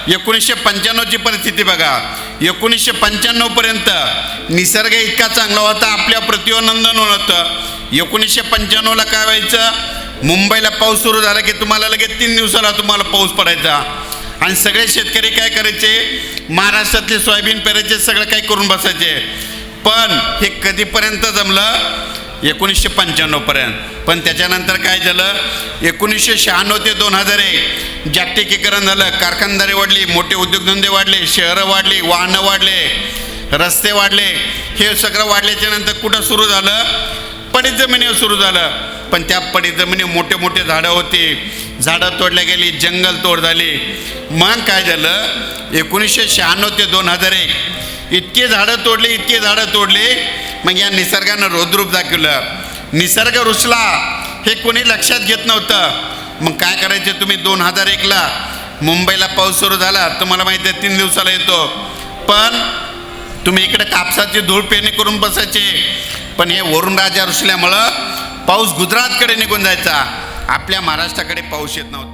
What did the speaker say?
1995ची परिस्थिती बघा. 1995 पर्यंत निसर्ग इतका चांगला होता, आपल्या प्रतिवनंदन होतं. 1995ला काय व्हायचं, मुंबईला पाऊस सुरू झाला की तुम्हाला लगेच 3 दिवसाला तुम्हाला पाऊस पडायचा आणि सगळे शेतकरी काय करायचे, महाराष्ट्रातले सोयाबीन पेरायचे, सगळं काही करून बसायचे. पण हे कधीपर्यंत जमलं, 1995 पर्यंत. पण त्याच्यानंतर काय झालं, 1996 ते 2001 जागतिकीकरण झालं, कारखानदारी वाढली, मोठे उद्योगधंदे वाढले, शहरं वाढली, वाहनं वाढले, रस्ते वाढले. हे सगळं वाढल्याच्या नंतर कुठं सुरू झालं, पडीत जमिनीवर सुरू झालं. पण त्या पडीत जमिनी मोठे मोठे झाडं होती, झाडं तोडल्या गेली, जंगल तोड झाली. मग काय झालं, 1996 ते 2001 इतके झाडं तोडले. मग या निसर्गानं रौद्रूप दाखवलं, निसर्ग रुसला. हे कोणी लक्षात घेत नव्हतं. मग काय करायचे तुम्ही, 2001ला मुंबईला पाऊस सुरू झाला, तुम्हाला माहिती आहे 3 दिवसाला येतो. पण तुम्ही इकडे कापसाची धूळ पेरणी करून बसायचे. पण हे वरुण राजा रुसल्यामुळं पाऊस गुजरातकडे निघून जायचा, आपल्या महाराष्ट्राकडे पाऊस येत नव्हता.